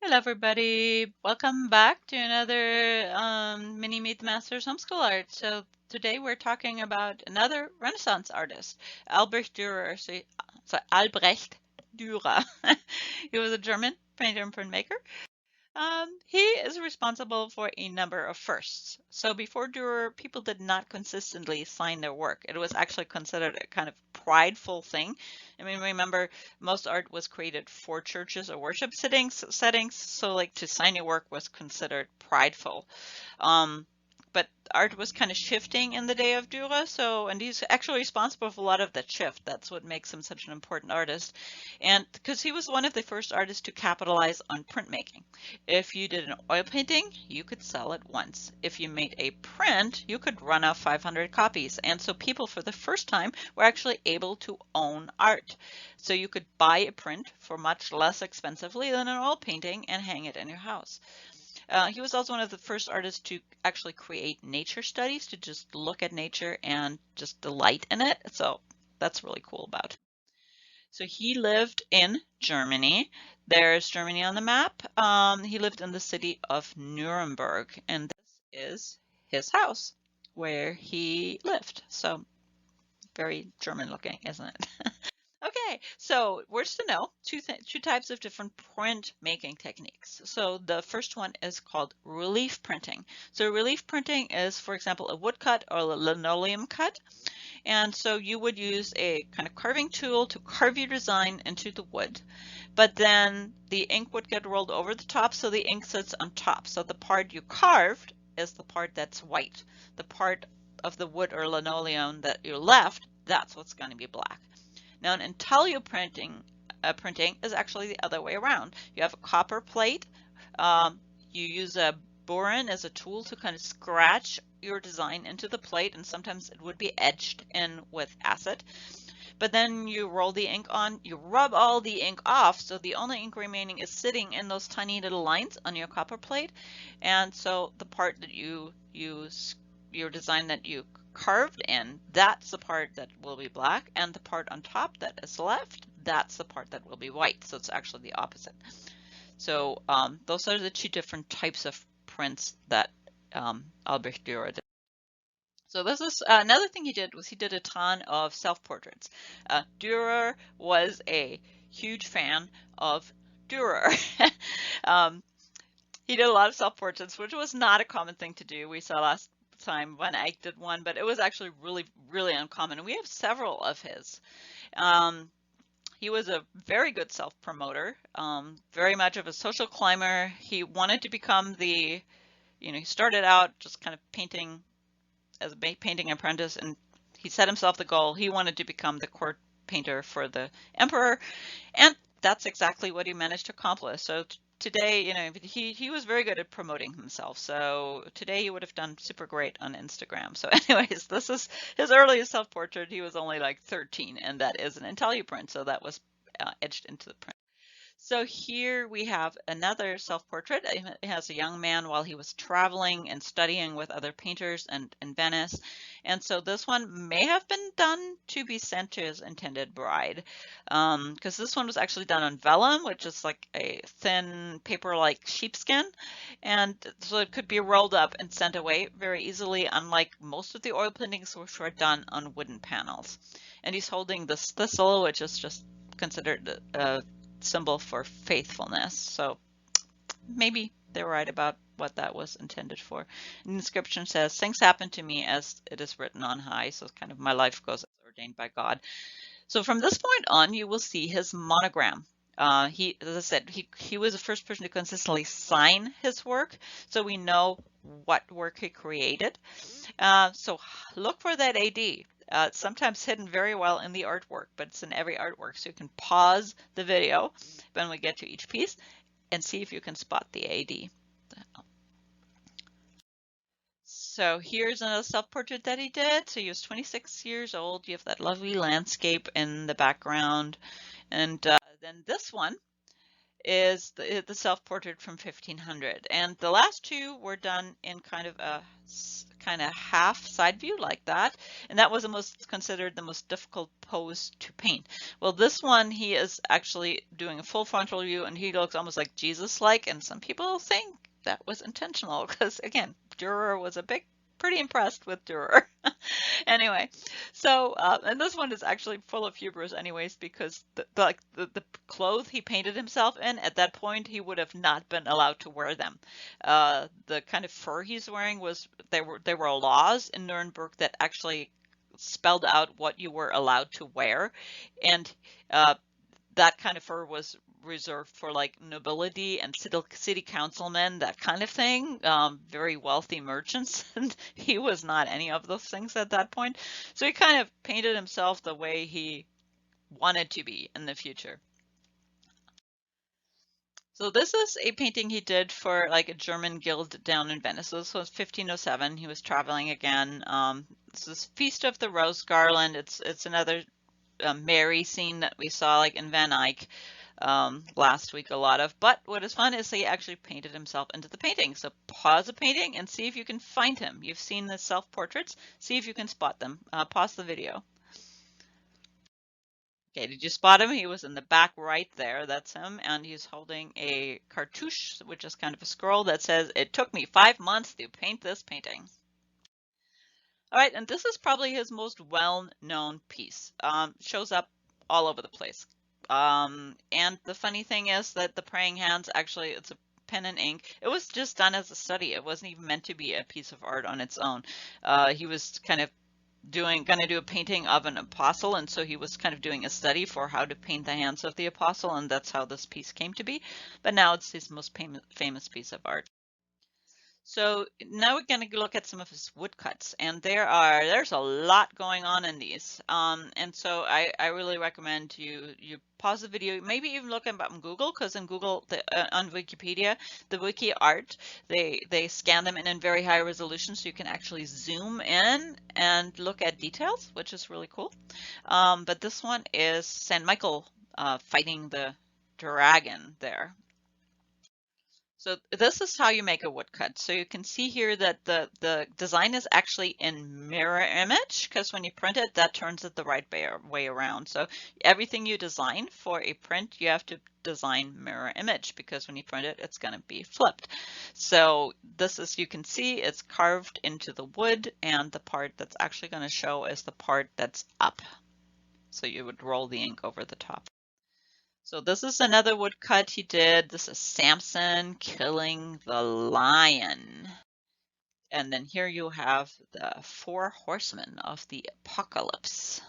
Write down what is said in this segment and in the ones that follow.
Hello everybody, welcome back to another mini Meet the Masters homeschool art. So today we're talking about another Renaissance artist, Albrecht Dürer. So Albrecht Dürer. He was a German painter and printmaker. He is responsible for a number of firsts. So before Dürer, people did not consistently sign their work. It was actually considered a kind of prideful thing. I mean, remember, most art was created for churches or worship settings, so like to sign your work was considered prideful. But art was kind of shifting in the day of Dürer, and he's actually responsible for a lot of that shift. That's what makes him such an important artist. And because he was one of the first artists to capitalize on printmaking. If you did an oil painting, you could sell it once. If you made a print, you could run out 500 copies. And so people for the first time were actually able to own art. So you could buy a print for much less expensively than an oil painting and hang it in your house. He was also one of the first artists to actually create nature studies, to just look at nature and just delight in it. So that's really cool about it. So he lived in Germany. There's Germany on the map. He lived in the city of Nuremberg, and this is his house where he lived. So very German looking, isn't it? Okay, so words to know, two types of different print making techniques. So the first one is called relief printing. So relief printing is, for example, a woodcut or a linoleum cut. And so you would use a kind of carving tool to carve your design into the wood, but then the ink would get rolled over the top, so the ink sits on top. So the part you carved is the part that's white. The part of the wood or linoleum that you left, that's what's going to be black. Now, an intaglio printing is actually the other way around. You have a copper plate. You use a boron as a tool to kind of scratch your design into the plate, and sometimes it would be edged in with acid. But then you roll the ink on, you rub all the ink off, so the only ink remaining is sitting in those tiny little lines on your copper plate. And so the part that you use, your design that you carved in, that's the part that will be black, and the part on top that is left, that's the part that will be white. So it's actually the opposite. So those are the two different types of prints that Albrecht Dürer did. So this is another thing he did was he did a ton of self-portraits. Dürer was a huge fan of Dürer. He did a lot of self-portraits, which was not a common thing to do. We saw last time Van Eyck did one, but it was actually really, really uncommon. And we have several of his. He was a very good self-promoter, very much of a social climber. He wanted to become he started out just kind of painting as a painting apprentice, and he set himself the goal. He wanted to become the court painter for the emperor, and that's exactly what he managed to accomplish. So today, he was very good at promoting himself. So today he would have done super great on Instagram. So anyways, this is his earliest self-portrait. He was only like 13, and that is an intaglio print, so that was etched into the print. So here we have another self-portrait. It has a young man while he was traveling and studying with other painters in Venice. And so this one may have been done to be sent to his intended bride, because this one was actually done on vellum, which is like a thin paper-like sheepskin. And so it could be rolled up and sent away very easily, unlike most of the oil paintings which were done on wooden panels. And he's holding this thistle, which is just considered a symbol for faithfulness. So maybe they're right about what that was intended for. And the inscription says, "Things happen to me as it is written on high." So it's kind of my life goes as ordained by God. So from this point on, you will see his monogram. As I said, he was the first person to consistently sign his work, so we know what work he created. So look for that AD. It's sometimes hidden very well in the artwork, but it's in every artwork. So you can pause the video when we get to each piece and see if you can spot the AD. So here's another self-portrait that he did. So he was 26 years old. You have that lovely landscape in the background. And then this one is the self-portrait from 1500. And the last two were done in kind of kind of half side view like that, and that was considered the most difficult pose to paint. Well, this one he is actually doing a full frontal view, and he looks almost like Jesus-like, and some people think that was intentional because again, Dürer was pretty impressed with Dürer. Anyway, so and this one is actually full of hubris anyways, because the clothes he painted himself in, at that point he would have not been allowed to wear them. The kind of fur he's wearing there were laws in Nuremberg that actually spelled out what you were allowed to wear, and that kind of fur was reserved for like nobility and city councilmen, that kind of thing, very wealthy merchants. And he was not any of those things at that point. So he kind of painted himself the way he wanted to be in the future. So this is a painting he did for like a German guild down in Venice. So this was 1507. He was traveling again. This is Feast of the Rose Garland. It's another Mary scene that we saw like in Van Eyck last week a lot of. But what is fun is he actually painted himself into the painting. So pause the painting and see if you can find him. You've seen the self-portraits. See if you can spot them. Pause the video. Okay, did you spot him? He was in the back right there. That's him. And he's holding a cartouche, which is kind of a scroll that says, "It took me 5 months to paint this painting." All right, and this is probably his most well-known piece. Shows up all over the place. And the funny thing is that the praying hands, actually, it's a pen and ink. It was just done as a study. It wasn't even meant to be a piece of art on its own. He was kind of going to do a painting of an apostle, and so he was kind of doing a study for how to paint the hands of the apostle, and that's how this piece came to be. But now it's his most famous piece of art. So now we're going to look at some of his woodcuts, and there's a lot going on in these. And so I really recommend you pause the video, maybe even look them up on Google, because in Google, on Wikipedia, the wiki art, they scan them in very high resolution, so you can actually zoom in and look at details, which is really cool. But this one is St. Michael fighting the dragon there. So this is how you make a woodcut. So you can see here that the design is actually in mirror image, because when you print it, that turns it the right way around. So everything you design for a print, you have to design mirror image, because when you print it, it's going to be flipped. So this is, you can see it's carved into the wood, and the part that's actually going to show is the part that's up. So you would roll the ink over the top. So this is another woodcut he did. This is Samson killing the lion. And then here you have the 4 horsemen of the apocalypse.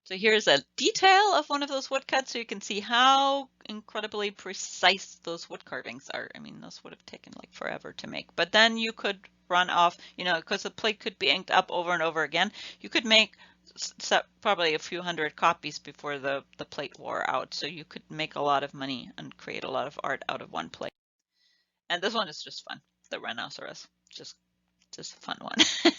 So here's a detail of one of those woodcuts, so you can see how incredibly precise those wood carvings are. I mean, those would have taken like forever to make. But then you could run off, because the plate could be inked up over and over again. You could make probably a few hundred copies before the plate wore out, so you could make a lot of money and create a lot of art out of one plate. And this one is just fun. The rhinoceros, just a fun one.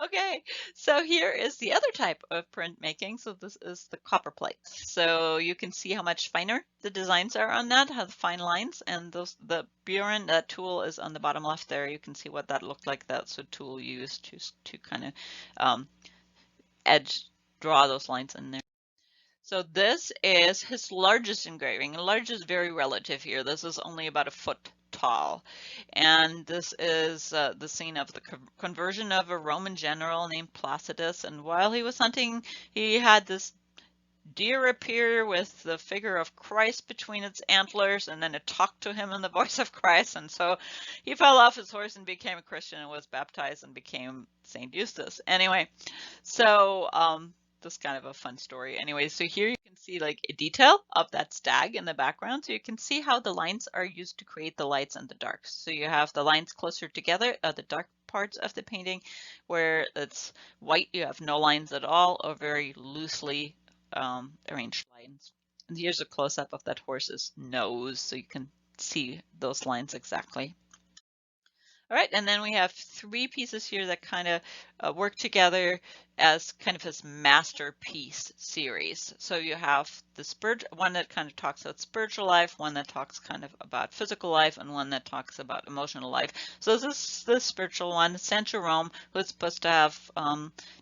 Okay, so here is the other type of printmaking. So this is the copper plate. So you can see how much finer the designs are on that, how the fine lines, and the Buren, that tool is on the bottom left there. You can see what that looked like. That's a tool used to kind of draw those lines in there. So this is his largest engraving. Large is very relative here. This is only about a foot tall. And this is the scene of the conversion of a Roman general named Placidus. And while he was hunting, he had this deer appear with the figure of Christ between its antlers, and then it talked to him in the voice of Christ. And so he fell off his horse and became a Christian and was baptized and became Saint Eustace. Anyway, so this is kind of a fun story. Anyway, so here you can see like a detail of that stag in the background. So you can see how the lines are used to create the lights and the darks. So you have the lines closer together, the dark parts of the painting, where it's white, you have no lines at all, or very loosely arranged lines. And here's a close-up of that horse's nose, so you can see those lines exactly. All right, and then we have three pieces here that kind of work together as kind of his masterpiece series. So you have the one that kind of talks about spiritual life, one that talks kind of about physical life, and one that talks about emotional life. So this is the spiritual one, Saint Jerome, who's supposed to have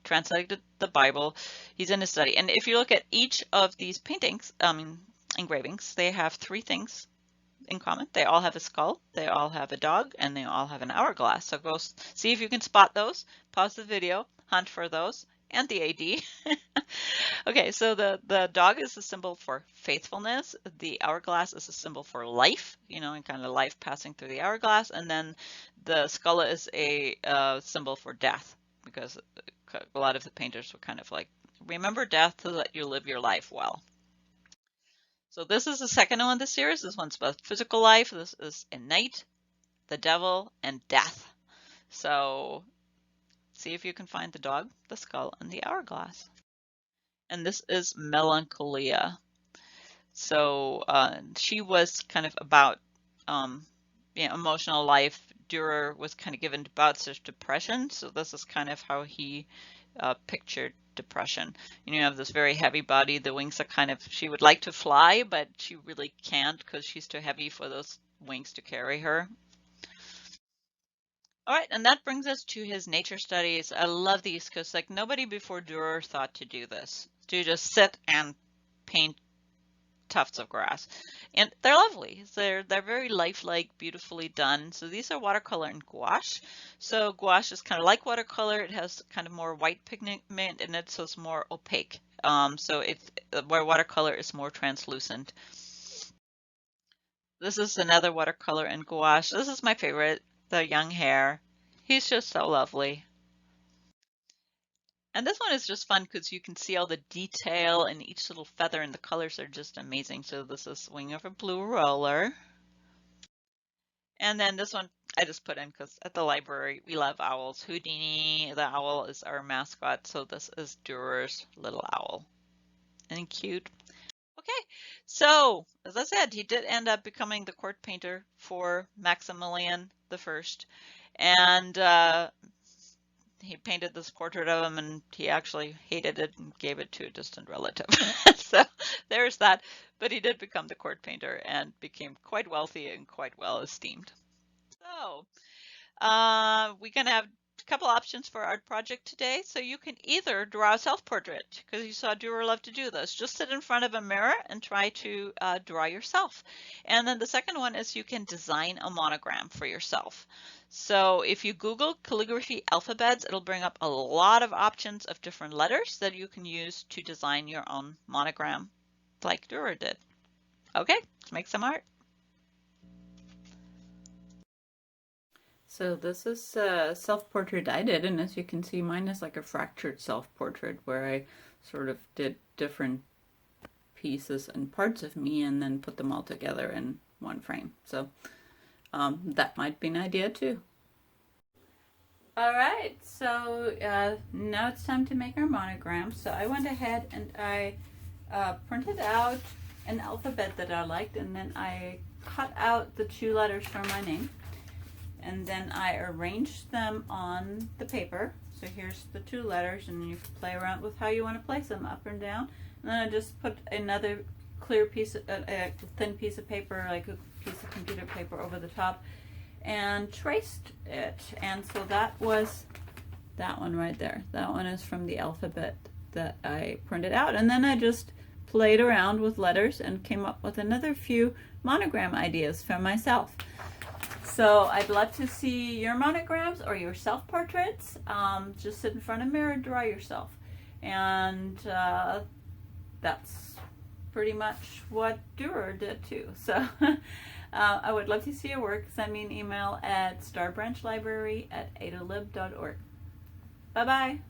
translated the Bible. He's in his study. And if you look at each of these paintings, engravings, they have three things in common. They all have a skull, they all have a dog, and they all have an hourglass. So go see if you can spot those. Pause the video, hunt for those, and the AD. Okay, so the dog is a symbol for faithfulness. The hourglass is a symbol for life, and kind of life passing through the hourglass. And then the skull is a symbol for death, because a lot of the painters were kind of like, remember death so that you live your life well. So this is the second one in the series. This one's about physical life. This is a knight, the devil, and death. So see if you can find the dog, the skull, and the hourglass. And this is Melancholia. So she was kind of about emotional life. Dürer was kind of given bouts of depression. So this is kind of how he pictured depression. You have this very heavy body. The wings are kind of, she would like to fly, but she really can't because she's too heavy for those wings to carry her. All right, and that brings us to his nature studies. I love these because like nobody before Dürer thought to do this, to just sit and paint tufts of grass. And they're lovely. They're very lifelike, beautifully done. So these are watercolor and gouache. So gouache is kind of like watercolor. It has kind of more white pigment in it, so it's more opaque. So where watercolor is more translucent. This is another watercolor and gouache. This is my favorite, the young hare. He's just so lovely. And this one is just fun because you can see all the detail in each little feather, and the colors are just amazing. So this is Wing of a Blue Roller. And then this one I just put in because at the library we love owls. Houdini, the owl, is our mascot. So this is Dürer's little owl. Isn't he cute? Okay, so as I said, he did end up becoming the court painter for Maximilian I. And he painted this portrait of him, and he actually hated it and gave it to a distant relative. So there's that. But he did become the court painter and became quite wealthy and quite well esteemed. So we're going to have a couple options for art project today. So you can either draw a self-portrait, because you saw Dürer love to do this. Just sit in front of a mirror and try to draw yourself. And then the second one is you can design a monogram for yourself. So if you Google calligraphy alphabets, it'll bring up a lot of options of different letters that you can use to design your own monogram like Dürer did. Okay, let's make some art. So this is a self-portrait I did, and as you can see, mine is like a fractured self-portrait where I sort of did different pieces and parts of me and then put them all together in one frame. So that might be an idea too. All right, so now it's time to make our monogram. So I went ahead and I printed out an alphabet that I liked, and then I cut out the 2 letters for my name. And then I arranged them on the paper. So here's the 2 letters, and you play around with how you want to place them, up and down. And then I just put another clear piece, a thin piece of paper, like a piece of computer paper over the top, and traced it. And so that was that one right there. That one is from the alphabet that I printed out. And then I just played around with letters and came up with another few monogram ideas for myself. So I'd love to see your monograms or your self-portraits. Just sit in front of a mirror and draw yourself. And that's pretty much what Dürer did too. So I would love to see your work. Send me an email at starbranchlibrary@adolib.org. Bye-bye.